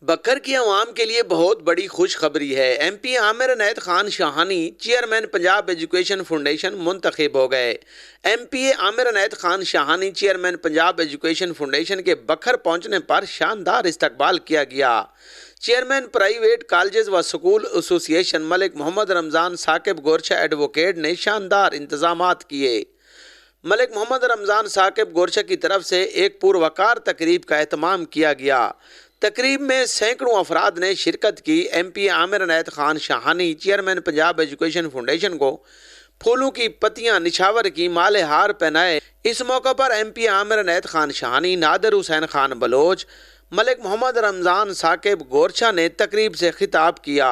بکر کی عوام کے لیے بہت بڑی خوشخبری ہے۔ ایم پی عامر عنایت Khan Shahani chairman Punjab education foundation منتخب ہو گئے۔ ایم پی عامر عنایت Khan Shahani chairman Punjab education foundation کے بکر پہنچنے پر شاندار استقبال کیا گیا۔ چیئرمین پرائیویٹ کالجز و سکول ایسوسی ایشن ملک محمد رمضان ثاقب گورچہ ایڈوکیٹ نے شاندار انتظامات کیے۔ ملک محمد رمضان ثاقب گورچہ کی طرف سے ایک پروقار تقریب کا اہتمام کیا گیا۔ تقریب میں سینکڑوں افراد نے شرکت کی۔ ایم پی عامر عنایت Khan Shahani chairman Punjab education foundation کو پھولوں کی پتیاں نچھاور کی، مالے ہار پہنائے۔ اس موقع پر ایم پی عامر عنایت خان شاہانی، نادر حسین خان بلوچ، ملک محمد رمضان ثاقب گورچہ نے تقریب سے خطاب کیا۔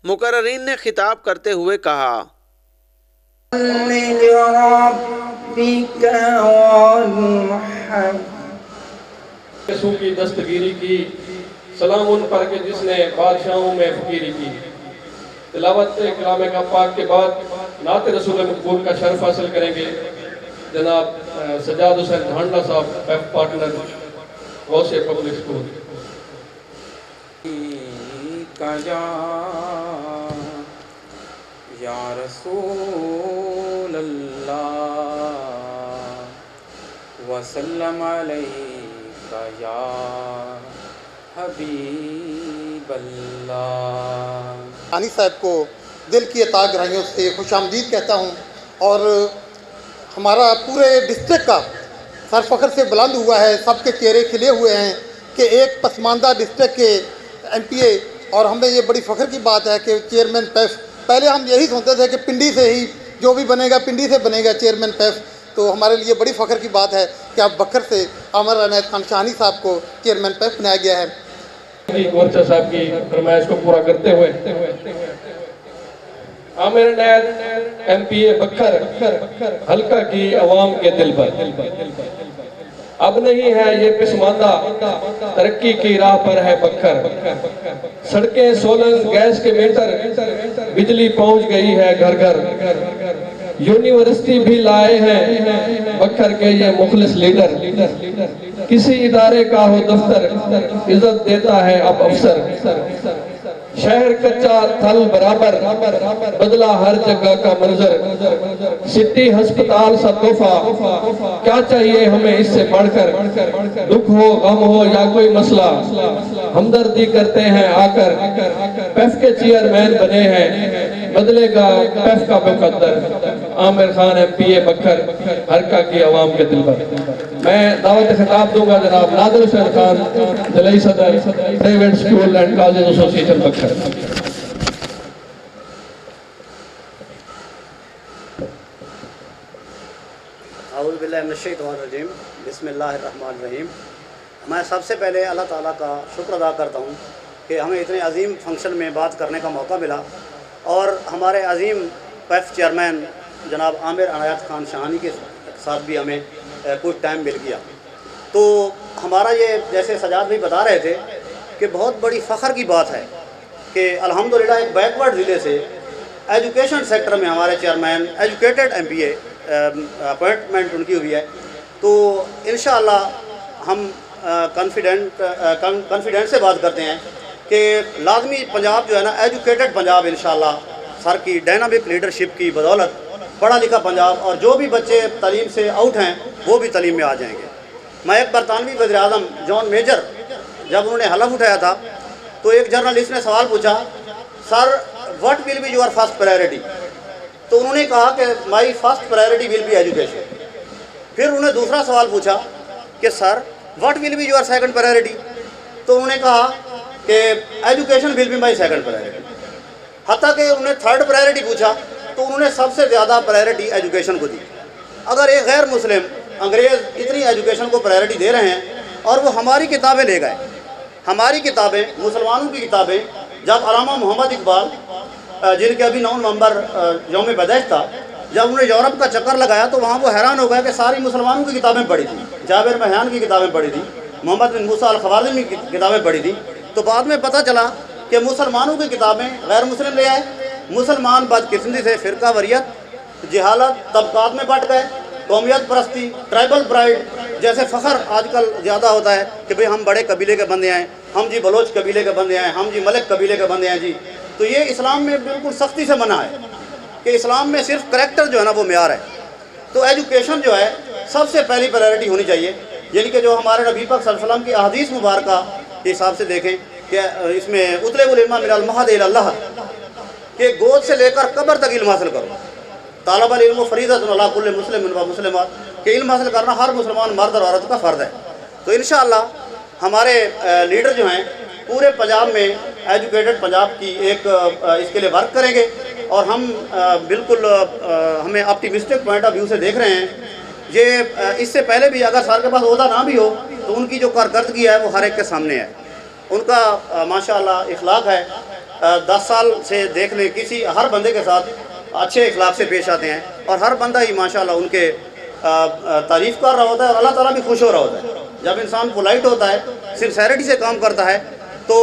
مقررین نے خطاب کرتے ہوئے کہا: یسوع کی دستگیری کی، سلام ان پر کہ جس نے بادشاہوں میں فقیری کی۔ تلاوت کلام پاک کے بعد نعت رسول مقبول کا شرف حاصل کریں گے جناب سجاد حسین ڈھانڈا صاحب، ایف پارٹنر، غوثیہ پبلک اسکول۔ یا رسول اللہ وسلم علیک یا حبیب اللہ۔ شاہانی صاحب کو دل کی عطا گرائیوں سے خوش آمدید کہتا ہوں، اور ہمارا پورے ڈسٹرکٹ کا سر فخر سے بلند ہوا ہے، سب کے چہرے کھلے ہوئے ہیں کہ ایک پسماندہ ڈسٹرکٹ کے ایم پی اے، اور ہمیں یہ بڑی فخر کی بات ہے کہ چیئرمین پیف، پہلے ہم یہی سنتے تھے کہ پنڈی سے ہی جو بھی بنے گا پنڈی سے بنے گا چیئرمین پیف، تو ہمارے لیے بڑی فخر کی بات ہے کہ اب بکر سے عامر عنایت خان شاہانی صاحب کو چیئرمین پیف بنایا گیا ہے۔ گورچہ صاحب کی فرمائش کو پورا کرتے ہوئے عامر عنایت ایم پی اے بکر حلقہ کی عوام کے دل پر اب نہیں ہے یہ پسماندہ، ترقی کی راہ پر ہے بکر۔ سڑکیں سولر گیس کے میٹر، بجلی پہنچ گئی ہے گھر گھر، یونیورسٹی بھی لائے ہیں بکر کے یہ مخلص لیڈر۔ کسی ادارے کا ہو دفتر، عزت دیتا ہے اب افسر۔ شہر کچا تھل برابر، بدلا ہر جگہ کا منظر۔ سٹی ہسپتال سا تحفہ، کیا چاہیے ہمیں اس سے بڑھ کر؟ دکھ ہو، غم ہو یا کوئی مسئلہ، ہمدردی کرتے ہیں آ کر۔ پیف کے چیئرمین بنے ہیں، بدلے گا پیف کا مقدر۔ عامر خان ایم پی اے بکر حلقہ کی عوام کے دل پر۔ میں دعوت خطاب دوں گا جناب نادر حسین خان، ضلعی صدر پرائیویٹ اسکول اینڈ کالجز ایسوسی ایشن بکر۔ اعوذ باللہ من الشیطان الرجیم، بسم اللہ الرحمن الرحیم۔ میں سب سے پہلے اللہ تعالیٰ کا شکر ادا کرتا ہوں کہ ہمیں اتنے عظیم فنکشن میں بات کرنے کا موقع ملا، اور ہمارے عظیم پیف چیئرمین جناب عامر عنایت خان شاہانی کے ساتھ بھی ہمیں کچھ ٹائم مل گیا۔ تو ہمارا یہ جیسے سجاد بھی بتا رہے تھے کہ بہت بڑی فخر کی بات ہے کہ الحمدللہ ایک بیکورڈ ضلع سے ایجوکیشن سیکٹر میں ہمارے چیئرمین ایجوکیٹڈ ایم پی اے اپوائنٹمنٹ ان کی ہوئی ہے۔ تو انشاءاللہ ہم کانفیڈنٹ سے بات کرتے ہیں کہ لازمی پنجاب جو ہے نا، ایجوکیٹڈ پنجاب انشاءاللہ سر کی ڈائنامک لیڈرشپ کی بدولت پڑھا لکھا پنجاب، اور جو بھی بچے تعلیم سے آؤٹ ہیں وہ بھی تعلیم میں آ جائیں گے۔ میں ایک برطانوی وزیر اعظم جان میجر جب انہوں نے حلف اٹھایا تھا تو ایک جرنلسٹ نے سوال پوچھا، sir what will be your first priority? تو انہوں نے کہا کہ my first priority will be education. پھر انہوں نے دوسرا سوال پوچھا کہ sir what will be your second priority? تو انہوں نے کہا کہ education will be my second priority. حتیٰ کہ انہوں نے تھرڈ پرائیورٹی پوچھا تو انہوں نے سب سے زیادہ پرائیورٹی ایجوکیشن کو دی۔ اگر ایک غیر مسلم انگریز اتنی ایجوکیشن کو پرائیورٹی دے رہے ہیں اور وہ ہماری کتابیں لے گئے، ہماری کتابیں، مسلمانوں کی کتابیں، جب علامہ محمد اقبال جن کے ابھی 9 نومبر یوم پیدائش تھا، جب انہوں نے یورپ کا چکر لگایا تو وہاں وہ حیران ہو گئے کہ ساری مسلمانوں کی کتابیں پڑھی تھیں، جابر بہیان کی کتابیں پڑھی تھیں، محمد بن موسیٰ الخوارزمی کی کتابیں پڑھی تھیں۔ تو بعد میں پتہ چلا کہ مسلمانوں کی کتابیں غیر مسلم لے آئے، مسلمان بدقسمتی سے فرقہ وریت، جہالت، طبقات میں بٹ گئے، قومیت پرستی، ٹرائبل پرائڈ، جیسے فخر آج کل زیادہ ہوتا ہے کہ بھئی ہم بڑے قبیلے کے بندے ہیں، ہم جی بلوچ قبیلے کے بندے ہیں، ہم جی ملک قبیلے کے بندے ہیں جی، تو یہ اسلام میں بالکل سختی سے منع ہے کہ اسلام میں صرف کریکٹر جو ہے نا وہ معیار ہے۔ تو ایجوکیشن جو ہے سب سے پہلی پرائرٹی ہونی چاہیے، یعنی کہ جو ہمارے نبی پاک صلی اللہ علیہ وسلم کی احادیث مبارکہ کے حساب سے دیکھیں کہ اس میں اطلب العلم من المہد الی اللحد، کہ گود سے لے کر قبر تک علم حاصل کرو۔ طالب العلم فریضۃ علی کل مسلم و مسلمات، کہ علم حاصل کرنا ہر مسلمان مرد اور عورت کا فرض ہے۔ تو انشاءاللہ ہمارے لیڈر جو ہیں پورے پنجاب میں ایجوکیٹڈ پنجاب کی ایک اس کے لیے ورک کریں گے، اور ہم بالکل ہمیں آپٹیمسٹک پوائنٹ آف ویو سے دیکھ رہے ہیں۔ یہ اس سے پہلے بھی اگر سر کے پاس عہدہ نہ بھی ہو تو ان کی جو کارکردگی ہے وہ ہر ایک کے سامنے ہے۔ ان کا ماشاءاللہ اخلاق ہے، 10 سال سے دیکھ لیں کسی ہر بندے کے ساتھ اچھے اخلاق سے پیش آتے ہیں، اور ہر بندہ ہی ماشاءاللہ ان کے تعریف کر رہا ہوتا ہے، اور اللہ تعالیٰ بھی خوش ہو رہا ہوتا ہے۔ جب انسان پولائٹ ہوتا ہے، سنسیریٹی سے کام کرتا ہے، تو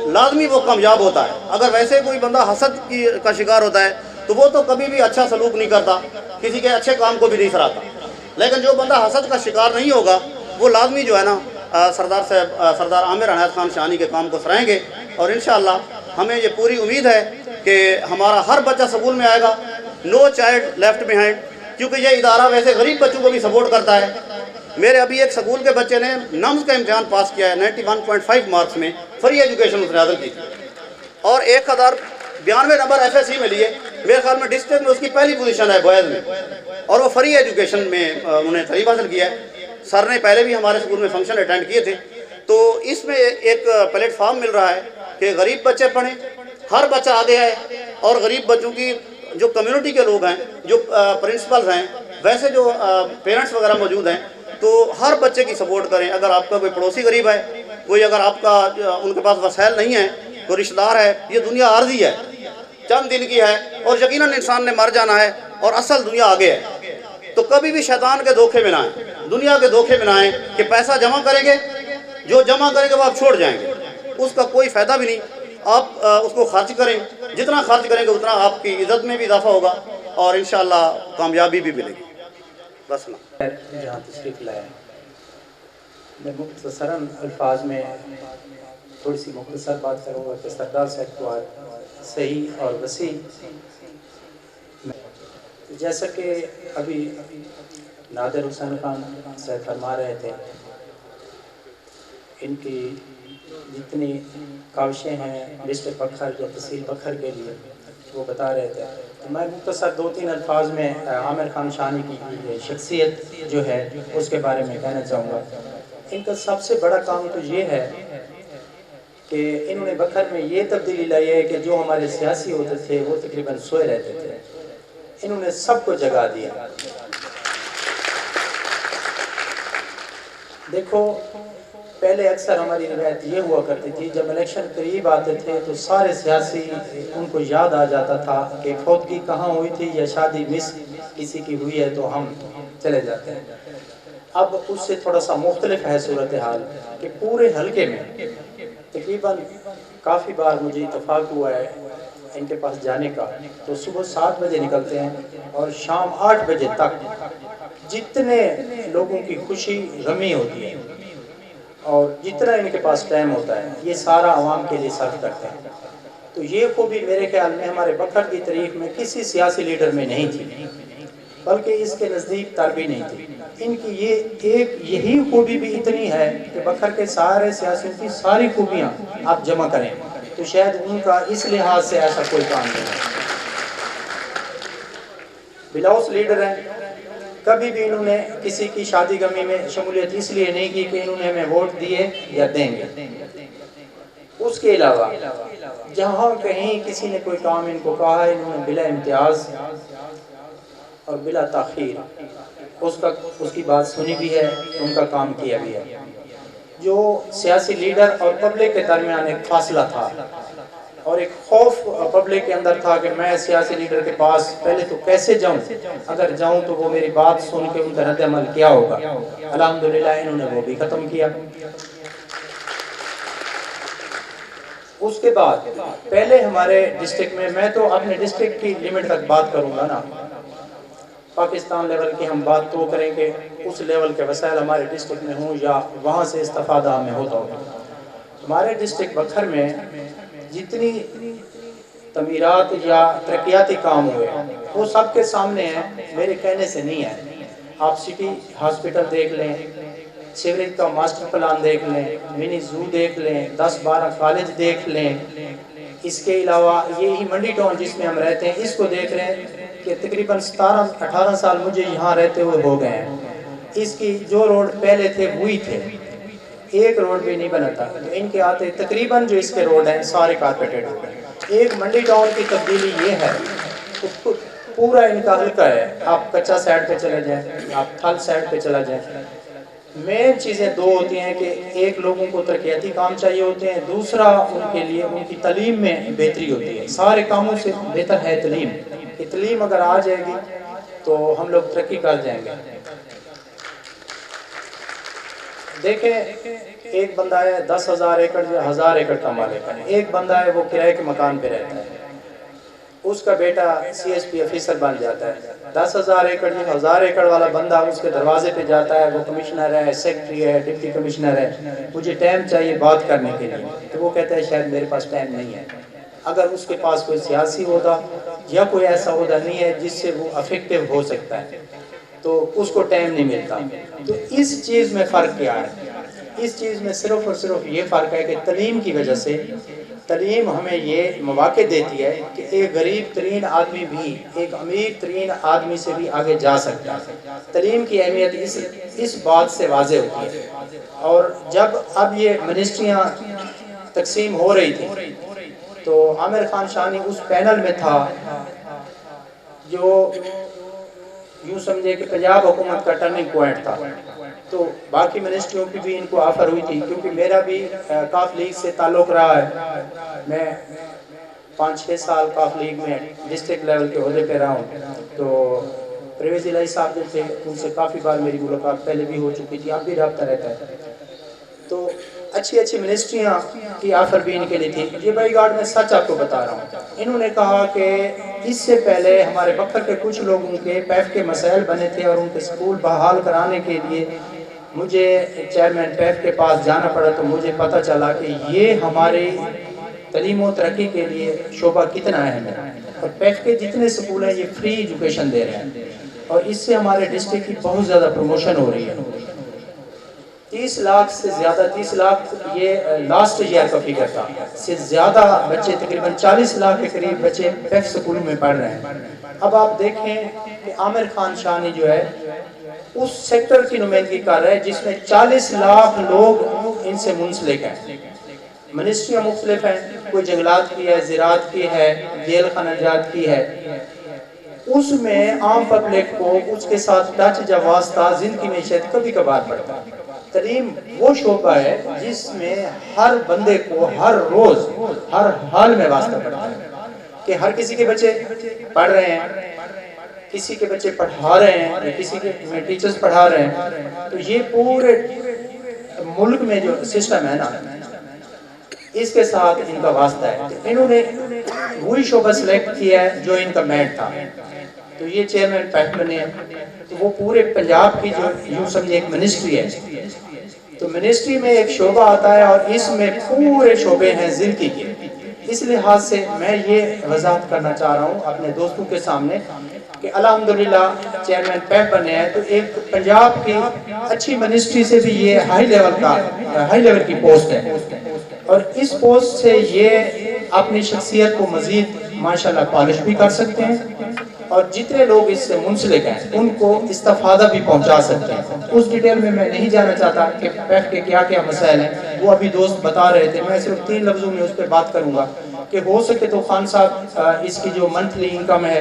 لازمی وہ کامیاب ہوتا ہے۔ اگر ویسے کوئی بندہ حسد کا شکار ہوتا ہے تو وہ تو کبھی بھی اچھا سلوک نہیں کرتا، کسی کے اچھے کام کو بھی نہیں سراہتا۔ لیکن جو بندہ حسد کا شکار نہیں ہوگا وہ لازمی جو ہے نا سردار عامر عنایت خان شاہانی کے کام کو سرائیں گے، اور انشاءاللہ ہمیں یہ پوری امید ہے کہ ہمارا ہر بچہ سکول میں آئے گا، نو چائلڈ لیفٹ بیہائنڈ، کیونکہ یہ ادارہ ویسے غریب بچوں کو بھی سپورٹ کرتا ہے۔ میرے ابھی ایک سکول کے بچے نے نمز کا امتحان پاس کیا ہے 91.5 مارکس میں، فری ایجوکیشن اس نے حاصل کی تھی، اور 1092 نمبر FSC میں لیے۔ میرے خیال میں ڈسٹرکٹ میں اس کی پہلی پوزیشن ہے بوائز میں، اور وہ فری ایجوکیشن میں انہوں نے تعلیم حاصل کیا ہے۔ سر نے پہلے بھی ہمارے سکول میں فنکشن اٹینڈ کیے تھے، تو اس میں ایک پلیٹ فارم مل رہا ہے کہ غریب بچے پڑھیں، ہر بچہ آگے آئے، اور غریب بچوں کی جو کمیونٹی کے لوگ ہیں، جو پرنسپلز ہیں، ویسے جو پیرنٹس وغیرہ موجود ہیں، تو ہر بچے کی سپورٹ کریں۔ اگر آپ کا کوئی پڑوسی غریب ہے، کوئی اگر آپ کا ان کے پاس وسائل نہیں ہیں، کوئی رشتہ دار ہے، یہ دنیا عارضی ہے، چند دن کی ہے، اور یقیناً انسان نے مر جانا ہے، اور اصل دنیا آگے ہے۔ تو کبھی بھی شیطان کے دھوکے میں نہ آئیں، دنیا کے دھوکے میں نہ آئیں کہ پیسہ جمع کریں گے، جو جمع کریں گے وہ آپ چھوڑ جائیں گے، اس کا کوئی فائدہ بھی نہیں۔ آپ اس کو خرچ کریں، جتنا خرچ کریں گے اتنا آپ کی عزت میں بھی اضافہ ہوگا، اور انشاءاللہ کامیابی بھی ملے گی۔ بس نا جہاں تشریف لائے، میں مختصراً الفاظ میں تھوڑی سی مختصر بات کروں گا کہ سردار صاحب کو صحیح اور وسیع، جیسا کہ ابھی نادر حسین خان صاحب فرما رہے تھے، ان کی جتنی کاوشیں ہیں ڈسٹرکٹ بکھر یا تحصیل بکھر کے لیے وہ بتا رہے تھے، تو میں مختصر 2-3 الفاظ میں عامر خان شاہانی کی شخصیت جو ہے اس کے بارے میں کہنا چاہوں گا۔ ان کا سب سے بڑا کام تو یہ ہے کہ انہوں نے بکھر میں یہ تبدیلی لائی ہے کہ جو ہمارے سیاسی ہوتے تھے وہ تقریباً سوئے رہتے تھے، انہوں نے سب کو جگا دیا۔ دیکھو پہلے اکثر ہماری روایت یہ ہوا کرتی تھی، جب الیکشن قریب آتے تھے تو سارے سیاسی ان کو یاد آ جاتا تھا کہ فوتگی کہاں ہوئی تھی یا شادی مس کسی کی ہوئی ہے تو ہم چلے جاتے ہیں۔ اب اس سے تھوڑا سا مختلف ہے صورتحال کہ پورے حلقے میں تقریباً کافی بار مجھے اتفاق ہوا ہے ان کے پاس جانے کا، تو صبح 7 بجے نکلتے ہیں اور شام 8 بجے تک جتنے لوگوں کی خوشی غمی ہوتی ہے اور جتنا ان کے پاس ٹائم ہوتا ہے یہ سارا عوام کے لیے صرف کرتے ہیں۔ تو یہ خوبی میرے خیال میں ہمارے بکھر کی تاریخ میں کسی سیاسی لیڈر میں نہیں تھی، بلکہ اس کے نزدیک تر بھی نہیں تھی۔ ان کی یہ ایک یہی خوبی بھی اتنی ہے کہ بکھر کے سارے سیاسیوں کی ساری خوبیاں آپ جمع کریں تو شاید ان کا اس لحاظ سے ایسا کوئی کام نہیں ہے۔ بلاؤس لیڈر ہیں، کبھی بھی انہوں نے کسی کی شادی غمی میں شمولیت اس لیے نہیں کی کہ انہوں نے ہمیں ووٹ دیے یا دیں گے۔ اس کے علاوہ جہاں کہیں کسی نے کوئی کام ان کو کہا ہے، انہوں نے بلا امتیاز اور بلا تاخیر اس کی بات سنی بھی ہے، ان کا کام کیا بھی ہے۔ جو سیاسی لیڈر اور پبلک کے درمیان ایک فاصلہ تھا اور ایک خوف پبلک کے اندر تھا کہ میں سیاسی لیڈر کے پاس پہلے تو کیسے جاؤں، اگر جاؤں تو وہ میری بات سن کے ان کا رد عمل کیا ہوگا، الحمدللہ انہوں نے وہ بھی ختم کیا۔ اس کے بعد پہلے ہمارے ڈسٹرکٹ میں تو اپنے ڈسٹرکٹ کی لیمٹ تک بات کروں گا نا، پاکستان لیول کی ہم بات تو کریں کہ اس لیول کے وسائل ہمارے ڈسٹرکٹ میں ہوں یا وہاں سے استفادہ ہمیں ہوتا ہو. ہمارے ڈسٹرکٹ بکھر میں جتنی تعمیرات یا ترقیاتی کام ہوئے وہ سب کے سامنے ہیں، میرے کہنے سے نہیں ہے. آپ سٹی ہاسپٹل دیکھ لیں، سیوریج کا ماسٹر پلان دیکھ لیں، منی زو دیکھ لیں، 10-12 کالج دیکھ لیں. اس کے علاوہ یہی منڈی ٹاؤن جس میں ہم رہتے ہیں اس کو دیکھ رہے ہیں کہ تقریباً 17-18 سال مجھے یہاں رہتے ہوئے ہو گئے ہیں. اس کی جو روڈ پہلے تھے وہی تھے، ایک روڈ بھی نہیں بنا تھا. تو ان کے آتے تقریباً جو اس کے روڈ ہیں سارے کارپیٹڈ ہو گئے. ایک منڈی ٹاؤن کی تبدیلی یہ ہے، پورا ان کا حلقہ ہے. آپ کچا سائڈ پہ چلے جائیں، آپ تھل سائڈ پہ چلا جائیں. مین چیزیں دو ہوتی ہیں کہ ایک لوگوں کو ترقیاتی کام چاہیے ہوتے ہیں، دوسرا ان کے لیے ان کی تعلیم میں بہتری ہوتی ہے. سارے کاموں سے بہتر ہے تعلیم. تعلیم اگر آ جائے گی تو ہم لوگ ترقی کر جائیں گے. دیکھیں ایک بندہ ہے 10,000 ایکڑ یا 1,000 ایکڑ کا مالک ہے، ایک بندہ ہے وہ کرائے کے مکان پہ رہتا ہے، اس کا بیٹا CSP آفیسر بن جاتا ہے. 10,000 ایکڑ یا 1,000 ایکڑ والا بندہ اس کے دروازے پہ جاتا ہے، وہ کمشنر ہے، سیکٹری ہے، ڈپٹی کمشنر ہے، مجھے ٹائم چاہیے بات کرنے کے لیے. تو وہ کہتا ہے شاید میرے پاس ٹائم نہیں ہے. اگر اس کے پاس کوئی سیاسی عہدہ یا کوئی ایسا عہدہ نہیں ہے جس سے وہ افیکٹو ہو سکتا ہے تو اس کو ٹائم نہیں ملتا. تو اس چیز میں فرق کیا ہے؟ اس چیز میں صرف اور صرف یہ فرق ہے کہ تعلیم کی وجہ سے تعلیم ہمیں یہ مواقع دیتی ہے کہ ایک غریب ترین آدمی بھی ایک امیر ترین آدمی سے بھی آگے جا سکتا ہے. تعلیم کی اہمیت اس بات سے واضح ہوتی ہے. اور جب اب یہ منسٹریاں تقسیم ہو رہی تھی تو عامر خان شاہانی اس پینل میں تھا جو یوں سمجھے کہ پنجاب حکومت کا ٹرننگ پوائنٹ تھا. تو باقی منسٹریوں کی بھی ان کو آفر ہوئی تھی، کیونکہ میرا بھی کاف لیگ سے تعلق رہا ہے. میں 5-6 سال کاف لیگ میں ڈسٹرکٹ لیول کے عہدے پہ رہا ہوں. تو پرویز الہی صاحب جو تھے ان سے کافی بار میری ملاقات پہلے بھی ہو چکی تھی، اب بھی رابطہ رہتا ہے. تو اچھی منسٹریاں کی آفر بھی ان کے لیے تھی. یہ بائی گارڈ میں سچ آپ کو بتا رہا ہوں. انہوں نے کہا کہ اس سے پہلے ہمارے بکر کے کچھ لوگوں کے پیف کے مسائل بنے تھے اور ان کے سکول بحال کرانے کے لیے مجھے چیئرمین پیف کے پاس جانا پڑا. تو مجھے پتہ چلا کہ یہ ہماری تعلیم و ترقی کے لیے شعبہ کتنا اہم ہے. اور پیف کے جتنے سکول ہیں یہ فری ایجوکیشن دے رہے ہیں اور اس سے ہمارے ڈسٹرکٹ کی بہت زیادہ پروموشن ہو رہی ہے. 30 لاکھ سے زیادہ 30 لاکھ یہ لاسٹ ایئر کا فگر تھا سے زیادہ بچے تقریباً 40 لاکھ کے قریب بچے پیف سکولوں میں پڑھ رہے ہیں. اب آپ دیکھیں کہ عامر خان شاہانی جو ہے اس سیکٹر کی نمائندگی کر رہا ہے جس میں 40 لاکھ لوگ ان سے منسلک ہیں. منسٹریاں مختلف ہیں، کوئی جنگلات کی ہے، زراعت کی ہے، جیل خانجات کی ہے. اس میں عام پبلک کو اس کے ساتھ ٹچ یا واسطہ زندگی میں شاید کبھی کبھار پڑتا ہے. تعلیم وہ شعبہ ہے جس میں ہر بندے کو ہر روز ہر حال میں واسطہ پڑتا ہے کہ ہر کسی کے بچے پڑھ رہے ہیں، کسی کے بچے پڑھا رہے ہیں، کسی کے ٹیچرز پڑھا رہے ہیں. تو یہ پورے ملک میں جو سسٹم ہے نا اس کے ساتھ ان کا واسطہ ہے. انہوں نے وہی شعبہ سلیکٹ کیا ہے جو ان کا میٹ تھا. تو یہ چیئرمین پیٹ بنے ہیں. تو وہ پورے پنجاب کی جو یوں سمجھے ایک منسٹری ہے. تو منسٹری میں ایک شعبہ آتا ہے اور اس میں پورے شعبے ہیں زندگی کے. اس لحاظ سے میں یہ وضاحت کرنا چاہ رہا ہوں اپنے دوستوں کے سامنے کہ الحمدللہ چیئرمین پیپ بنے ہیں. تو ایک پنجاب کی اچھی منسٹری سے بھی یہ ہائی لیول کی پوسٹ ہے اور اس پوسٹ سے یہ اپنی شخصیت کو مزید ماشاءاللہ پالش بھی کر سکتے ہیں اور جتنے لوگ اس سے منسلک ہیں ان کو استفادہ بھی پہنچا سکتے ہیں. اس ڈیٹیل میں نہیں جانا چاہتا کہ پیف کے کیا کیا مسائل ہیں، وہ ابھی دوست بتا رہے تھے. میں صرف 3 لفظوں میں اس پہ بات کروں گا کہ ہو سکے تو خان صاحب اس کی جو منتھلی انکم ہے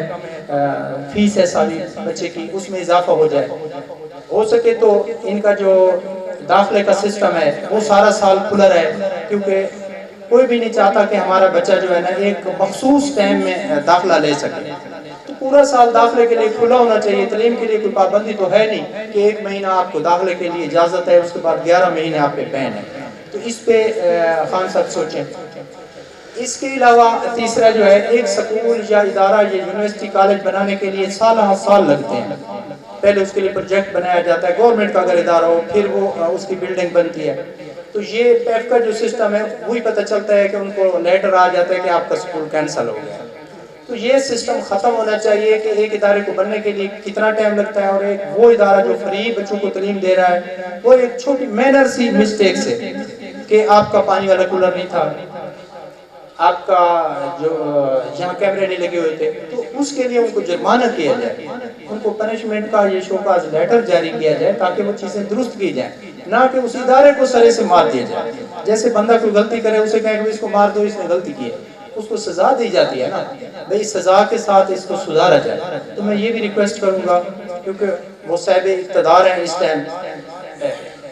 فیس ہے سالی بچے کی اس میں اضافہ ہو جائے. ہو سکے تو ان کا جو داخلے کا سسٹم ہے وہ سارا سال کھلا رہے، کیونکہ کوئی بھی نہیں چاہتا کہ ہمارا بچہ جو ہے نا ایک مخصوص ٹائم میں داخلہ لے سکے. تو پورا سال داخلے کے لیے کھلا ہونا چاہیے. تعلیم کے لیے کوئی پابندی تو ہے نہیں کہ 1 مہینہ آپ کو داخلے کے لیے اجازت ہے، اس کے بعد 11 مہینے آپ پہ بین ہے. تو اس پہ خان صاحب سوچیں. اس کے علاوہ تیسرا جو ہے ایک سکول یا ادارہ یا یونیورسٹی کالج بنانے کے لیے سالہ سال لگتے ہیں. پہلے اس کے لیے پروجیکٹ بنایا جاتا ہے, گورنمنٹ کا اگر ادارہ ہو پھر وہ اس کی بلڈنگ بنتی ہے. تو یہ پیف کا جو سسٹم ہے وہی پتہ چلتا ہے کہ ان کو لیٹر آ جاتا ہے کہ آپ کا سکول کینسل ہو گیا. تو یہ سسٹم ختم ہونا چاہیے کہ ایک ادارے کو بننے کے لیے کتنا ٹائم لگتا ہے, اور ایک وہ ادارہ جو فری بچوں کو تعلیم دے رہا ہے وہ ایک چھوٹی مینر سی مسٹیک سے کہ آپ کا پانی والا کولر نہیں تھا, آپ کا جو جہاں کیمرے نہیں لگے ہوئے تھے, تو اس کے لیے ان کو جرمانہ کیا جائے, ان کو پنشمنٹ کا یہ شوکاز لیٹر جاری کیا جائے تاکہ وہ چیزیں درست کی جائیں, نہ کہ اس ادارے کو سرے سے مار دیا جائے. جیسے بندہ کوئی غلطی کرے اسے کہیں کہ اس کو مار دو, اس نے غلطی کی ہے, اس کو سزا دی جاتی ہے نا بھئی, سزا کے ساتھ اس کو سدھارا جائے. تو میں یہ بھی ریکویسٹ کروں گا کیونکہ وہ صاحب اقتدار ہیں اس ٹائم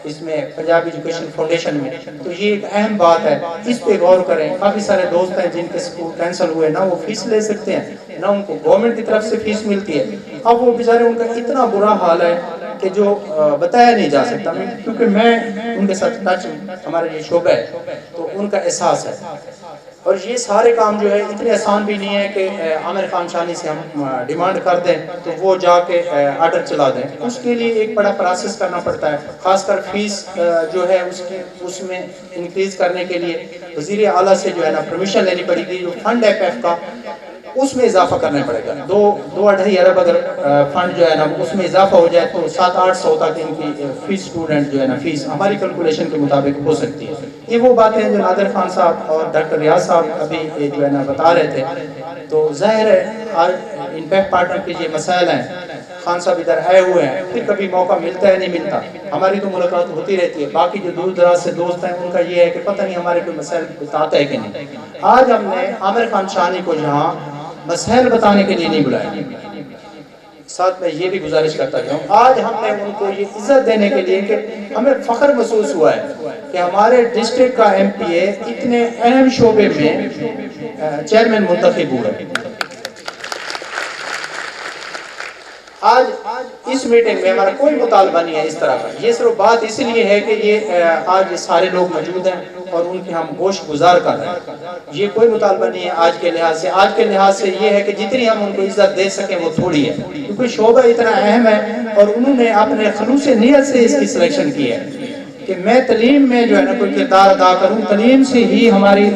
اس میں پنجاب ایجوکیشن فاؤنڈیشن میں, تو یہ ایک اہم بات ہے, اس پہ غور کریں. کافی سارے دوست ہیں جن کے سکول کینسل ہوئے, نہ وہ فیس لے سکتے ہیں نہ ان کو گورنمنٹ کی طرف سے فیس ملتی ہے. اب وہ بیچارے ان کا اتنا برا حال ہے کہ جو بتایا نہیں جا سکتا, کیونکہ میں ان کے ساتھ ٹچ, ہمارا یہ شعبہ ہے تو ان کا احساس ہے. اور یہ سارے کام جو ہے اتنے آسان بھی نہیں ہے کہ عامر خان شانی سے ہم ڈیمانڈ کر دیں تو وہ جا کے آرڈر چلا دیں. اس کے لیے ایک بڑا پروسیس کرنا پڑتا ہے, خاص کر فیس جو ہے اس میں انکریز کرنے کے لیے وزیر اعلیٰ سے جو ہے نا پرمیشن لینی پڑے گی. جو فنڈ ہے پیف کا اس میں اضافہ کرنا پڑے گا, 2-2.5 ارب اگر فنڈ جو ہے نا اس میں اضافہ ہو جائے تو 700-800 تک ان کی فیس اسٹوڈنٹ جو ہے نا فیس ہماری کیلکولیشن کے مطابق ہو سکتی ہے. یہ وہ باتیں جو نادر خان صاحب اور ڈاکٹر ریاض صاحب ابھی جو ہے نا بتا رہے تھے. تو ظاہر ہے آج ان پیف پارٹنر کے یہ مسائل ہیں, خان صاحب ادھر آئے ہوئے ہیں, پھر کبھی موقع ملتا ہے نہیں ملتا, ہماری تو ملاقات ہوتی رہتی ہے. باقی جو دور دراز سے دوست ہیں ان کا یہ ہے کہ پتہ نہیں ہمارے کوئی مسائل بتاتا ہے کہ نہیں. آج ہم نے عامر خان شانی کو یہاں مسائل بتانے کے لیے نہیں بلایا. ساتھ میں یہ بھی گزارش کرتا ہوں, آج ہم نے ان کو یہ عزت دینے کے لیے کہ ہمیں فخر محسوس ہوا ہے کہ ہمارے ڈسٹرکٹ کا ایم پی اے اتنے اہم شعبے میں چیئرمین منتخب ہوا ہے. آج اس میٹنگ میں ہمارا کوئی مطالبہ نہیں ہے اس طرح کا, یہ صرف بات اس لیے ہے کہ یہ آج سارے لوگ موجود ہیں اور ان کی ہم گوشت گزار کر رہے ہیں. یہ کوئی مطالبہ نہیں ہے آج کے لحاظ سے. آج کے لحاظ سے یہ ہے کہ جتنی ہم ان کو عزت دے سکیں وہ تھوڑی ہے, کیونکہ شعبہ اتنا اہم ہے اور انہوں نے اپنے خلوص نیت سے اس کی سلیکشن کی ہے کہ میں تعلیم میں جو ہے نا کوئی کردار ادا کروں. تعلیم سے ہی ہماری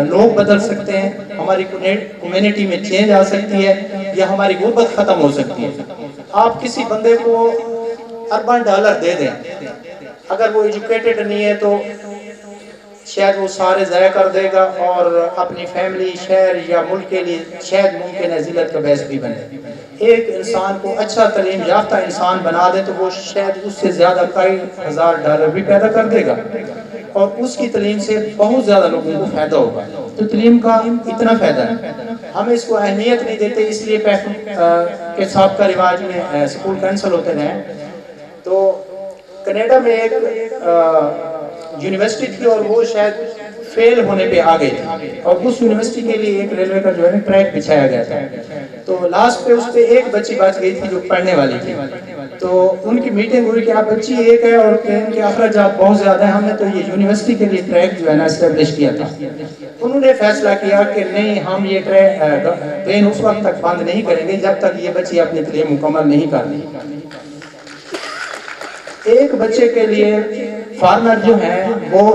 لوگ بدل سکتے ہیں, ہماری کمیونٹی میں چینج آ سکتی ہے, یا ہماری غربت ختم ہو سکتی ہے. آپ کسی بندے کو اربن ڈالر دے دیں, اگر وہ ایجوکیٹڈ نہیں ہے تو شاید وہ سارے ضائع کر دے گا اور اپنی فیملی, شہر یا ملک کے لیے شاید ممکن ہے ذلت کا باعث بھی بنے. ایک انسان کو اچھا تعلیم یافتہ انسان بنا دے تو وہ شاید اس سے زیادہ کئی ہزار ڈالر بھی پیدا کر دے گا, اور اس کی تعلیم سے بہت زیادہ لوگوں کو فائدہ ہوگا. تو تعلیم کا اتنا فائدہ ہے, ہم اس کو اہمیت نہیں دیتے, اس لیے پیف کے سابقہ رواج میں سکول کینسل ہوتے رہے. تو کینیڈا میں ایک یونیورسٹی تھی اور وہ شاید فیل ہونے پہ آ گئی تھی, اور اس یونیورسٹی کے لیے ایک ریلوے کا جو ہے ٹریک بچھایا گیا تھا. تو لاسٹ پہ اس پہ ایک بچی بچ گئی تھی جو پڑھنے والی تھی. تو ان کی میٹنگ ہوئی کہ آپ بچی ایک ہے اور ان کے اخراجات بہت زیادہ ہیں, ہم نے تو یہ یونیورسٹی کے لیے ٹریک جو ہے نا اسٹیبلش کیا تھا. انہوں نے فیصلہ کیا کہ نہیں, ہم یہ ٹرین اس وقت تک بند نہیں کریں گے جب تک یہ بچی اپنی تعلیم مکمل نہیں کر لی. ایک بچے کے لیے فارمر جو ہیں وہ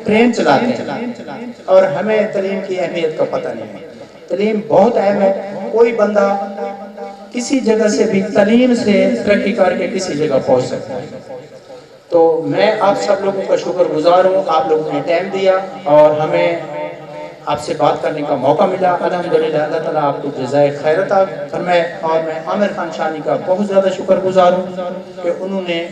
ٹرین چلاتے ہیں اور ہمیں تعلیم کی اہمیت کا پتہ نہیں ہے. تعلیم بہت اہم ہے. کوئی بندہ کسی جگہ سے بھی تعلیم سے ترقی کر کے کسی جگہ پہنچ سکتا ہے. تو میں آپ سب لوگوں کا شکر گزار ہوں, آپ لوگوں نے ٹائم دیا اور ہمیں آپ سے بات کرنے کا موقع ملا. الحمدللہ اللہ تعالیٰ آپ کو جزائے خیر عطا فرمائے. اور میں عامر خان شانی کا بہت زیادہ شکر گزار ہوں کہ انہوں نے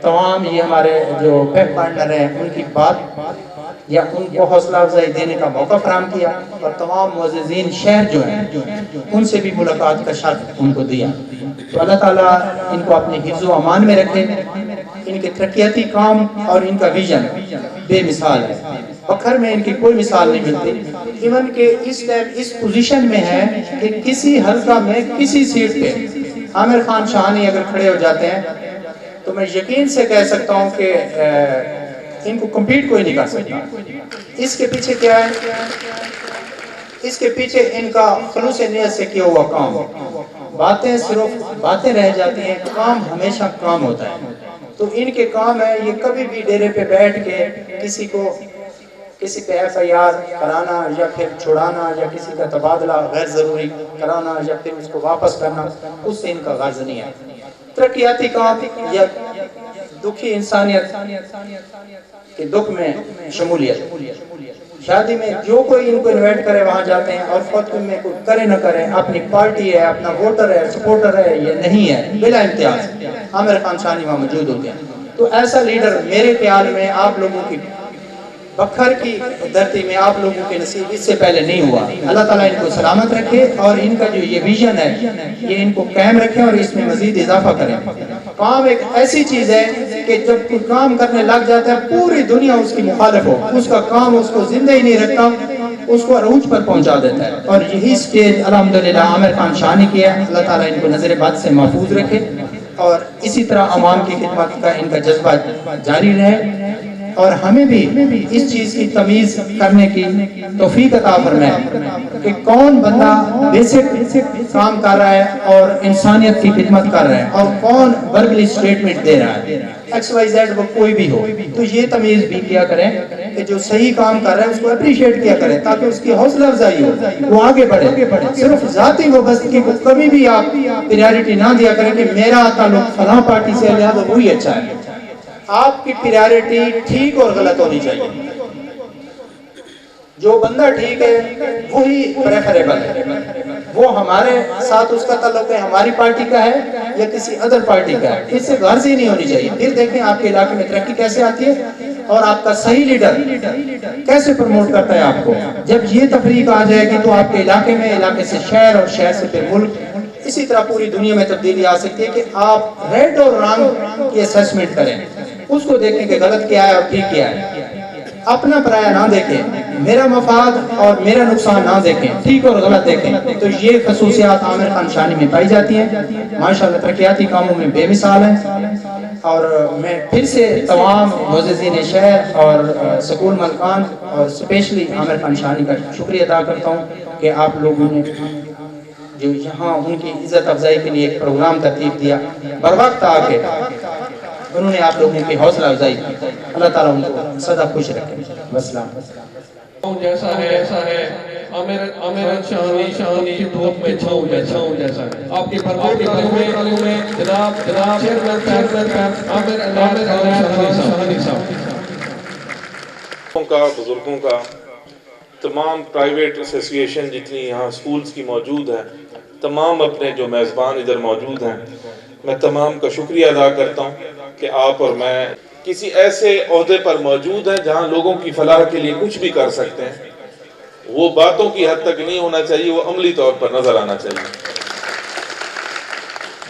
تمام یہ ہمارے جو پیف پارٹنر ہیں ان کی بات یا ان کو حوصلہ افزائی دینے کا موقع فراہم کیا, اور تمام معززین شہر جو ہیں ان سے بھی ملاقات کا شرف ان کو دیا. تو اللہ تعالیٰ ان کو اپنے حفظ و امان میں رکھے. ان کے ترقیاتی کام اور ان کا ویژن بے مثال ہے, بکھر میں ان کی کوئی مثال نہیں ملتی. ایون کہ اس ٹائم اس پوزیشن میں ہے کہ کسی حلقہ میں کسی سیٹ پہ عامر خان شانی اگر کھڑے ہو جاتے ہیں تو میں یقین سے کہہ سکتا ہوں کہ ان کو کمپیٹ کوئی نہیں کر سکتا. اس کے پیچھے کیا ہے؟ اس کے پیچھے ان کا خلوص نیت سے کیا ہوا کام. باتیں صرف باتیں رہ جاتی ہیں، کام ہمیشہ کام ہوتا ہے. تو ان کے کام ہے یہ کبھی بھی ڈیرے پہ بیٹھ کے کسی پہ ایف آئی آر کرانا یا پھر چھڑانا یا کسی کا تبادلہ غیر ضروری کرانا یا پھر اس کو واپس کرنا، اس سے ان کا غرض نہیں ہے. ترقیاتی کام یا دکھی انسانیت کے دکھ میں شمولیت. شادی میں جو کوئی ان کو انوائٹ کرے وہاں جاتے ہیں، اور خود میں کوئی کرے نہ کرے، اپنی پارٹی ہے، اپنا ووٹر ہے، سپورٹر ہے یا نہیں ہے، بلا امتیاز عامر خان شاہانی وہاں موجود ہوتے ہیں. تو ایسا لیڈر میرے خیال میں آپ لوگوں کی بکھر کی دھرتی میں آپ لوگوں کے نصیب اس سے پہلے نہیں ہوا. اللہ تعالیٰ ان کو سلامت رکھے اور ان کا جو یہ ویژن ہے یہ ان کو قائم رکھے اور اس میں مزید اضافہ کریں. کام ایک ایسی چیز ہے کہ جب کوئی کام کرنے لگ جاتا ہے پوری دنیا اس کی مخالف ہو، اس کا کام اس کو زندہ ہی نہیں رکھتا، اس کو عروج پر پہنچا دیتا ہے. اور یہی سٹیج الحمدللہ عامر خان شاہانی کی ہے. اللہ تعالیٰ ان کو نظر بد سے محفوظ رکھے اور اسی طرح عوام کی خدمت کا ان کا جذبہ جاری رہے، اور ہمیں بھی اس چیز کی تمیز کرنے کی توفیق عطا فرمائے کہ کون بندہ بیسک کام کر رہا ہے اور انسانیت کی خدمت کر رہا ہے اور کون برگلی سٹیٹمنٹ دے رہا ہے. ایکس وائی زیڈ وہ کوئی بھی ہو، تو یہ تمیز بھی کیا کریں کہ جو صحیح کام کر رہا ہے اس کو اپریشیٹ کیا کریں تاکہ اس کی حوصلہ افزائی ہو، وہ آگے بڑھے. صرف ذاتی وابستگی کو کبھی بھی آپ پریارٹی نہ دیا کریں کہ میرا تعلق فلاں پارٹی سے ہے لہذا وہی اچھا ہے. آپ کی پریارٹی ٹھیک اور غلط ہونی چاہیے. جو بندہ ٹھیک ہے وہی پریفریبل ہے، وہ ہمارے ساتھ اس کا تعلق ہے ہماری پارٹی کا ہے یا کسی ادر پارٹی کا ہے، اس سے غرض ہی نہیں ہونی چاہیے. پھر دیکھیں آپ کے علاقے میں ترقی کیسے آتی ہے اور آپ کا صحیح لیڈر کیسے پروموٹ کرتا ہے آپ کو. جب یہ تفریق آ جائے گی تو آپ کے علاقے میں، علاقے سے شہر اور شہر سے پھر ملک، اسی طرح پوری دنیا میں تبدیلی آ سکتی ہے کہ آپ ریٹ اور رنگ کی اسیسمنٹ کریں، اس کو دیکھیں کہ غلط کیا ہے اور ٹھیک کیا ہے. اپنا پرایا نہ دیکھیں، میرا مفاد اور میرا نقصان نہ دیکھیں، ٹھیک اور غلط دیکھیں. تو یہ خصوصیات عامر خان شاہانی میں پائی جاتی ہیں. ماشاءاللہ ترقیاتی کاموں میں بے مثال ہیں. اور میں پھر سے تمام معززین شہر اور سکول ملکان اور اسپیشلی عامر خان شاہانی کا شکریہ ادا کرتا ہوں کہ آپ لوگوں نے جو یہاں ان کی عزت افزائی کے لیے ایک پروگرام ترتیب دیا، بر وقت آ کے انہوں نے آپ لوگوں کی حوصلہ افزائی کی. اللہ تعالیٰ ان کو سدا خوش رکھے. والسلام. جیسا ہے عامر شاہانی کی دھوپ میں چھاؤں جیسا ہے. آپ کی بھرپور تعلیم میں جناب چیئرمین عامر شاہانی صاحب کا، بزرگوں کا، تمام پرائیویٹ ایسوسی ایشن جتنی یہاں سکولز کی موجود ہیں، تمام اپنے جو میزبان ادھر موجود ہیں، میں تمام کا شکریہ ادا کرتا ہوں کہ آپ اور میں کسی ایسے عہدے پر موجود ہیں جہاں لوگوں کی فلاح کے لیے کچھ بھی کر سکتے ہیں. وہ باتوں کی حد تک نہیں ہونا چاہیے، وہ عملی طور پر نظر آنا چاہیے.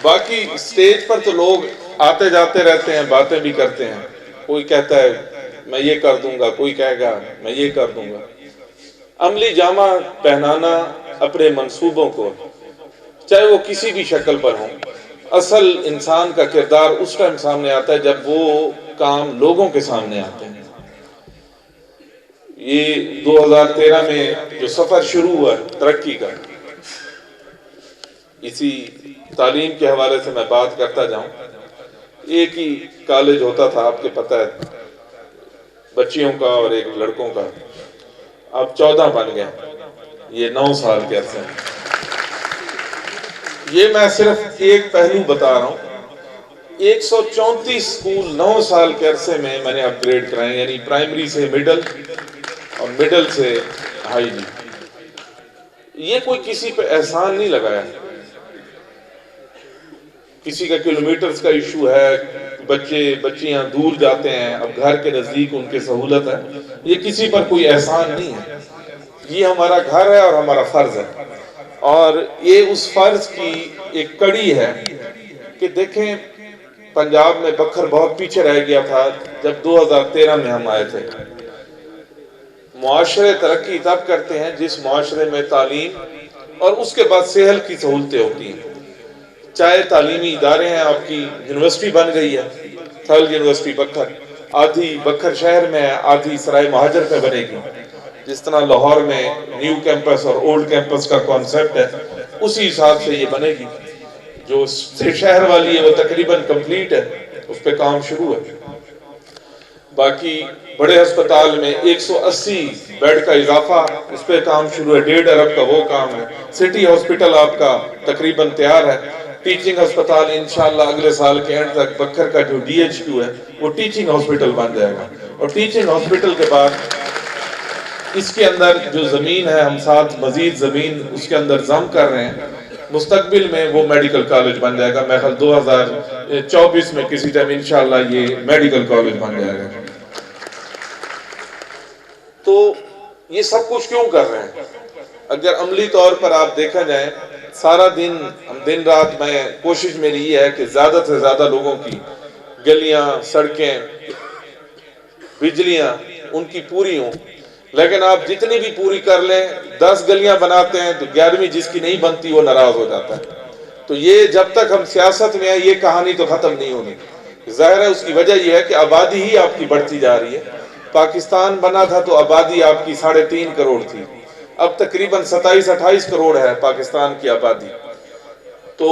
باقی سٹیج پر تو لوگ آتے جاتے رہتے ہیں، باتیں بھی کرتے ہیں. کوئی کہتا ہے میں یہ کر دوں گا، کوئی کہے گا میں یہ کر دوں گا. عملی جامہ پہنانا اپنے منصوبوں کو، چاہے وہ کسی بھی شکل پر ہوں. اصل انسان کا کردار اس ٹائم سامنے آتا ہے جب وہ کام لوگوں کے سامنے آتے ہیں. یہ 2013 میں جو سفر شروع ہوا ترقی کا، اسی تعلیم کے حوالے سے میں بات کرتا جاؤں. ایک ہی کالج ہوتا تھا، آپ کے پتہ ہے، بچیوں کا اور ایک لڑکوں کا. اب 14 بن گئے. یہ 9 سال کے عرصے ہیں. یہ میں صرف ایک پہلو بتا رہا ہوں. 134 سکول 9 سال کے عرصے میں نے اپ گریڈ کرائے، یعنی پرائمری سے مڈل اور مڈل سے ہائی. یہ کوئی کسی پہ احسان نہیں لگایا. کسی کا کلومیٹرز کا ایشو ہے، بچیاں دور جاتے ہیں، اب گھر کے نزدیک ان کی سہولت ہے. یہ کسی پر کوئی احسان نہیں ہے. یہ ہمارا گھر ہے اور ہمارا فرض ہے. اور یہ اس فرض کی ایک کڑی ہے کہ دیکھیں پنجاب میں بکھر بہت پیچھے رہ گیا تھا جب 2013 میں ہم آئے تھے. معاشرے ترقی تب کرتے ہیں جس معاشرے میں تعلیم اور اس کے بعد صحت کی سہولتیں ہوتی ہیں. چاہے تعلیمی ادارے ہیں، آپ کی یونیورسٹی بن گئی ہے، تھرڈ یونیورسٹی بکھر، آدھی بکھر شہر میں ہے، آدھی سرائے مہاجر میں بنے گی. جس طرح لاہور میں نیو کیمپس اور اولڈ کیمپس کا کانسیپٹ ہے، اسی حساب سے یہ بنے گی. جو شہر والی ہے وہ تقریباً کمپلیٹ ہے، اس پہ کام شروع ہے. باقی بڑے ہسپتال میں 180 بیڈ کا اضافہ، اس پہ کام شروع ہے. 1.5 ارب کا وہ کام ہے. سٹی ہاسپٹل آپ کا تقریباً تیار ہے. ٹیچنگ ہسپتال انشاءاللہ اگلے سال کے اینڈ تک بکھر کا جو ڈی ایچ کیو ہے وہ ٹیچنگ ہاسپٹل بن جائے گا. اور ٹیچنگ ہاسپٹل کے بعد اس کے اندر جو زمین ہے، ہم ساتھ مزید زمین اس کے اندر ضم کر رہے ہیں. مستقبل میں وہ میڈیکل کالج بن جائے گا. میں خیال 2024 میں کسی ٹائم انشاءاللہ یہ میڈیکل کالج بن جائے گا. تو یہ سب کچھ کیوں کر رہے ہیں؟ اگر عملی طور پر آپ دیکھا جائیں، سارا دن رات میں کوشش میری یہ ہے کہ زیادہ سے زیادہ لوگوں کی گلیاں، سڑکیں، بجلیاں ان کی پوری ہوں. لیکن آپ جتنی بھی پوری کر لیں، 10 گلیاں بناتے ہیں تو 11ویں جس کی نہیں بنتی وہ ناراض ہو جاتا ہے. تو یہ جب تک ہم سیاست میں ہیں یہ کہانی تو ختم نہیں ہونی. ظاہر ہے اس کی وجہ یہ ہے کہ آبادی ہی آپ کی بڑھتی جا رہی ہے. پاکستان بنا تھا تو آبادی آپ کی 3.5 کروڑ تھی، اب تقریباً 27-28 کروڑ ہے پاکستان کی آبادی. تو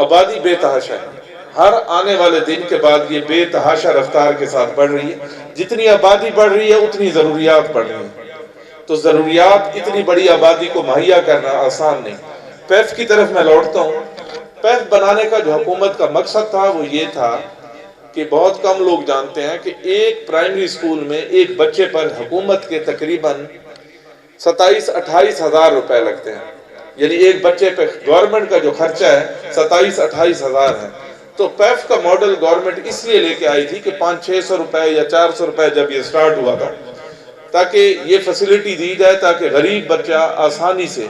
آبادی بے تحاشا ہے. ہر آنے والے دن کے بعد یہ بے تحاشا رفتار کے ساتھ بڑھ رہی ہے. جتنی آبادی بڑھ رہی ہے اتنی ضروریات بڑھ رہی ہیں. تو ضروریات اتنی بڑی آبادی کو مہیا کرنا آسان نہیں. پیف کی طرف میں لوٹتا ہوں. پیف بنانے کا جو حکومت کا مقصد تھا وہ یہ تھا کہ بہت کم لوگ جانتے ہیں کہ ایک پرائمری سکول میں ایک بچے پر حکومت کے تقریباً 27-28 ہزار روپے لگتے ہیں. یعنی ایک بچے پہ گورنمنٹ کا جو خرچہ ہے 27-28 ہزار ہے. تو پیف کا ماڈل گورنمنٹ اس لیے لے کے آئی تھی کہ 500-600 روپے یا 400 روپے جب یہ سٹارٹ ہوا تھا تاکہ یہ فیسلٹی دی جائے تاکہ غریب بچہ آسانی سے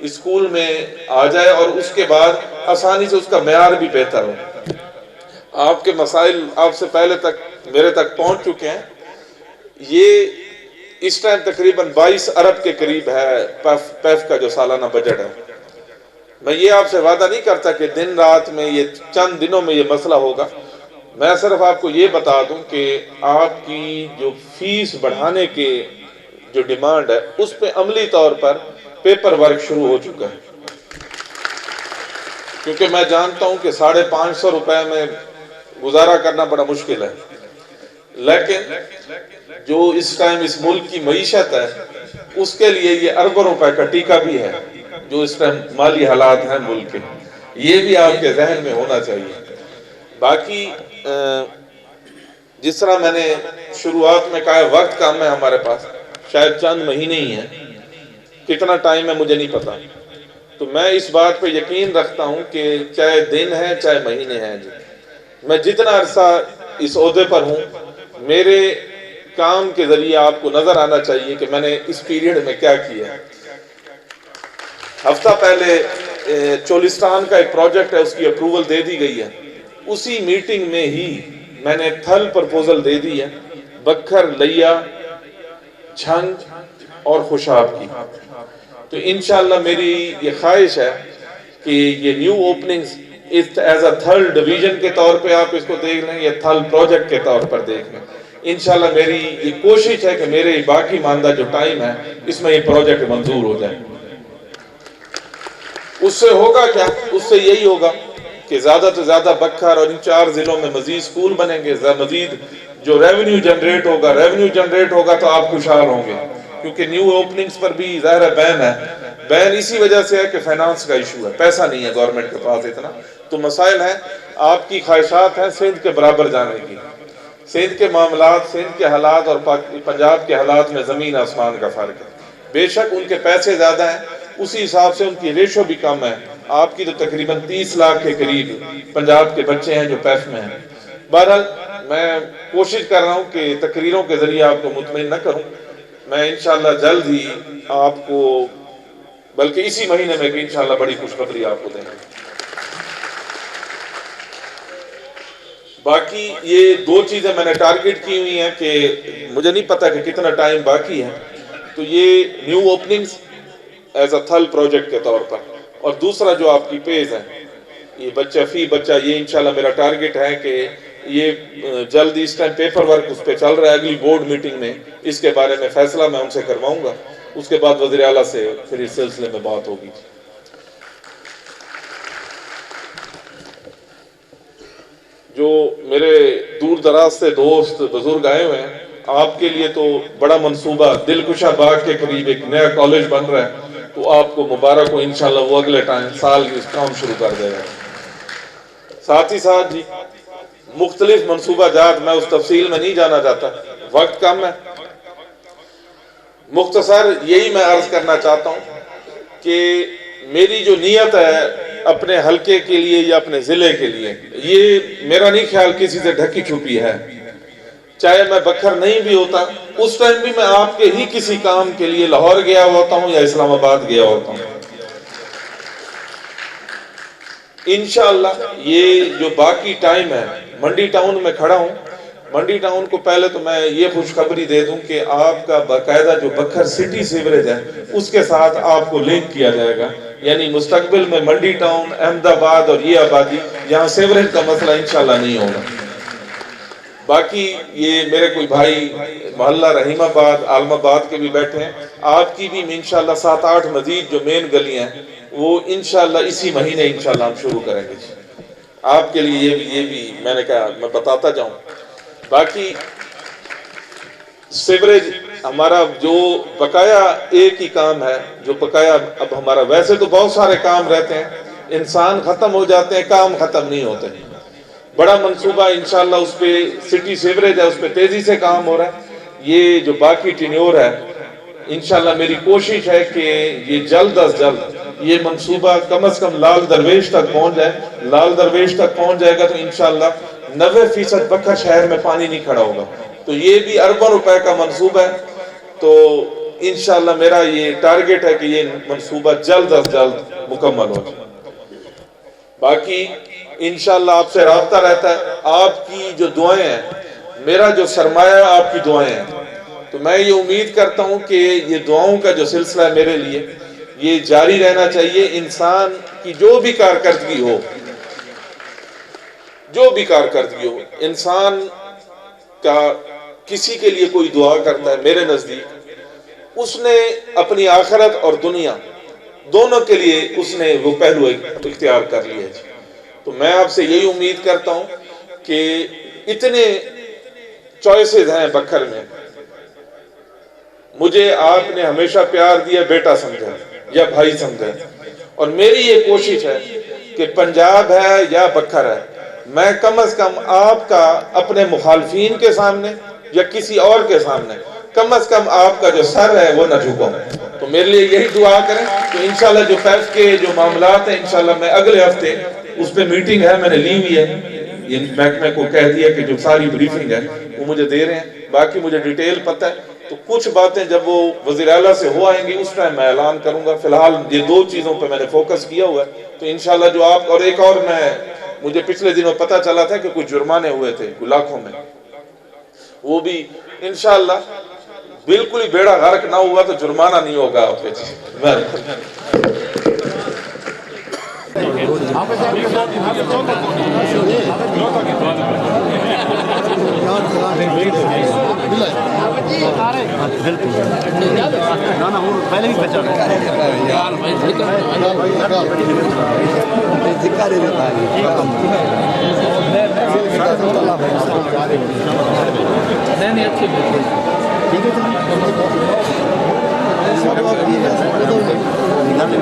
اسکول میں آ جائے اور اس کے بعد آسانی سے اس کا معیار بھی بہتر ہو. آپ کے مسائل آپ سے پہلے تک میرے تک پہنچ چکے ہیں. یہ اس ٹائم تقریباً 22 ارب کے قریب ہے پیف کا جو سالانہ بجٹ ہے. میں یہ آپ سے وعدہ نہیں کرتا کہ دن رات میں یہ چند دنوں میں یہ مسئلہ ہوگا. میں صرف آپ کو یہ بتا دوں کہ آپ کی جو فیس بڑھانے کے جو ڈیمانڈ ہے اس پہ عملی طور پر پیپر ورک شروع ہو چکا ہے. کیونکہ میں جانتا ہوں کہ 550 روپے میں گزارا کرنا بڑا مشکل ہے. لیکن جو اس ٹائم اس ملک کی معیشت ہے اس کے لیے یہ اربوں روپے کا ٹیکہ بھی ہے. جو اس ٹائم مالی حالات ہیں ملک کے، یہ بھی آپ کے ذہن میں ہونا چاہیے. باقی جس طرح میں نے شروعات میں کہا وقت کم ہے ہمارے پاس، شاید چند مہینے ہی ہیں. کتنا ٹائم ہے مجھے نہیں پتا. تو میں اس بات پہ یقین رکھتا ہوں کہ چاہے دن ہے چاہے مہینے ہیں، میں جتنا عرصہ اس عہدے پر ہوں میرے کام کے ذریعے آپ کو نظر آنا چاہیے کہ میں نے اس پیریڈ میں کیا کیا ہے. ہفتہ پہلے چولستان کا ایک پروجیکٹ ہے، اس کی اپروول دے دی گئی ہے. اسی میٹنگ میں ہی میں نے تھل پرپوزل دے دی ہے بکھر، لیا، جھنگ اور خوشاب کی. تو انشاءاللہ میری یہ خواہش ہے کہ یہ new openings as a Thal division کے طور پہ آپ اس کو دیکھ لیں یا تھل پروجیکٹ کے طور پر دیکھ لیں. انشاءاللہ میری یہ کوشش ہے کہ میرے باقی ماندہ جو ٹائم ہے اس میں یہ پروجیکٹ منظور ہو جائے. اس سے ہوگا کیا؟ اس سے یہی ہوگا کہ زیادہ سے زیادہ بکھر اور ان 4 ضلعوں میں مزید سکول بنیں گے. مزید جو ریونیو جنریٹ ہوگا تو آپ خوشحال ہوں گے. کیونکہ نیو اوپننگز پر بھی ظاہر ہے بین ہے. بین اسی وجہ سے ہے کہ فائنانس کا ایشو ہے، پیسہ نہیں ہے گورنمنٹ کے پاس اتنا. تو مسائل ہیں. آپ کی خواہشات ہیں سندھ کے برابر جانے کی. سندھ کے معاملات، سندھ کے حالات اور پنجاب کے حالات میں زمین آسمان کا فرق ہے. بے شک ان کے پیسے زیادہ ہیں، اسی حساب سے ان کی ریشو بھی کم ہے. آپ کی تو تقریباً 30 لاکھ کے قریب پنجاب کے بچے ہیں جو پیف میں ہیں. بہرحال میں کوشش کر رہا ہوں کہ تقریروں کے ذریعے آپ کو مطمئن نہ کروں. میں انشاءاللہ جلد ہی آپ کو، بلکہ اسی مہینے میں بھی انشاءاللہ بڑی خوشخبری آپ کو دیں گے. باقی یہ 2 چیزیں میں نے ٹارگٹ کی ہوئی ہیں کہ مجھے نہیں پتا کہ کتنا ٹائم باقی ہے. تو یہ new openings as a Thal project کے طور پر، اور دوسرا جو آپ کی پیز ہے یہ فی بچہ یہ انشاءاللہ میرا ٹارگٹ ہے کہ یہ جلد اس ٹائم پیپر ورک اس پہ چل رہا ہے، اگلی بورڈ میٹنگ میں اس کے بارے میں فیصلہ میں ان سے کرواؤں گا، اس کے بعد وزیر اعلیٰ سے پھر اس سلسلے میں بات ہوگی۔ جو میرے دور دراز سے دوست بزرگ آئے ہوئے ہیں، آپ کے لیے تو بڑا منصوبہ دلکشا باغ کے قریب ایک نیا کالج بن رہا ہے، تو آپ کو مبارک ہو، انشاءاللہ وہ اگلے سال اس کام شروع کر دے گا۔ ساتھ ہی ساتھ جی مختلف منصوبہ جات، میں اس تفصیل میں نہیں جانا چاہتا، وقت کم ہے، مختصر یہی میں عرض کرنا چاہتا ہوں کہ میری جو نیت ہے اپنے حلقے کے لیے یا اپنے ضلع کے لیے، یہ میرا نہیں خیال کسی سے ڈھکی چھپی ہے، چاہے میں بکھر نہیں بھی ہوتا اس ٹائم بھی میں آپ کے ہی کسی کام کے لیے لاہور گیا ہوتا ہوں یا اسلام آباد گیا ہوتا ہوں۔ انشاءاللہ یہ جو باقی ٹائم ہے، منڈی ٹاؤن میں کھڑا ہوں، منڈی ٹاؤن کو پہلے تو میں یہ خوشخبری دے دوں کہ آپ کا باقاعدہ جو بکھر سٹی سیوریج ہے اس کے ساتھ آپ کو لنک کیا جائے گا، یعنی مستقبل میں منڈی ٹاؤن، احمد آباد اور یہ آبادی یہاں سیوریج کا مسئلہ انشاءاللہ نہیں ہوگا۔ باقی یہ میرے کوئی بھائی محلہ رحیم آباد، عالم آباد کے بھی بیٹھے ہیں، آپ کی بھی انشاءاللہ 7-8 مزید جو مین گلیاں ہیں وہ انشاءاللہ اسی مہینے انشاءاللہ ہم شروع کریں گے۔ آپ کے لیے یہ بھی میں نے کہا میں بتاتا جاؤں۔ باقی سیوریج ہمارا جو بقایا ایک ہی کام ہے، جو بقایا اب ہمارا، ویسے تو بہت سارے کام رہتے ہیں، انسان ختم ہو جاتے ہیں، کام ختم نہیں ہوتے۔ بڑا منصوبہ انشاءاللہ اس پہ سٹی سیوریج ہے، اس پہ تیزی سے کام ہو رہا ہے۔ یہ جو باقی ٹینیور ہے انشاءاللہ میری کوشش ہے کہ یہ جلد از جلد یہ منصوبہ کم از کم لال درویش تک پہنچ جائے۔ لال درویش تک پہنچ جائے گا تو انشاءاللہ 90% بکھر شہر میں پانی نہیں کھڑا ہوگا، تو یہ بھی اربوں روپے کا منصوبہ ہے۔ تو انشاءاللہ میرا یہ ٹارگٹ ہے کہ یہ منصوبہ جلد از جلد مکمل ہو جائے۔ باقی انشاءاللہ آپ سے رابطہ رہتا ہے، آپ کی جو دعائیں ہیں، میرا جو سرمایہ آپ کی دعائیں ہیں، تو میں یہ امید کرتا ہوں کہ یہ دعاؤں کا جو سلسلہ ہے میرے لیے یہ جاری رہنا چاہیے۔ انسان کی جو بھی کارکردگی ہو، جو بھی کارکردگی ہو، انسان کا کسی کے لیے کوئی دعا کرتا ہے، میرے نزدیک اس نے اپنی آخرت اور دنیا دونوں کے لیے اس نے وہ پہلو اختیار کر لیا ہے۔ تو میں آپ سے یہی امید کرتا ہوں کہ اتنے چوائسز ہیں بکھر میں، مجھے آپ نے ہمیشہ پیار دیا، بیٹا سمجھا یا بھائی سمجھا، اور میری یہ کوشش ہے کہ پنجاب ہے یا بکھر ہے، میں کم از کم آپ کا اپنے مخالفین کے سامنے یا کسی اور کے سامنے کم از کم آپ کا جو سر ہے وہ نہ جھکاؤں۔ تو میرے لیے یہی دعا کریں۔ تو انشاءاللہ جو پیف کے جو معاملات ہیں انشاءاللہ میں اگلے ہفتے اس پہ میٹنگ ہے، میں نے لی ہوئی ہے، یہ محکمے کو کہہ دیا کہ جو ساری بریفنگ ہے وہ مجھے دے رہے ہیں، باقی مجھے ڈیٹیل پتہ ہے، تو کچھ باتیں جب وہ وزیر اعلیٰ سے ہو آئیں گی اس ٹائم میں اعلان کروں گا۔ فی الحال یہ 2 چیزوں پہ میں نے فوکس کیا ہوا ہے، تو انشاءاللہ جو آپ، اور ایک اور مجھے پچھلے دنوں پتہ چلا تھا کہ کچھ جرمانے ہوئے تھے لاکھوں میں، وہ بھی انشاءاللہ بالکل ہی بیڑا غرق نہ ہوا تو جرمانہ نہیں ہوگا آپ پہ۔ نہیں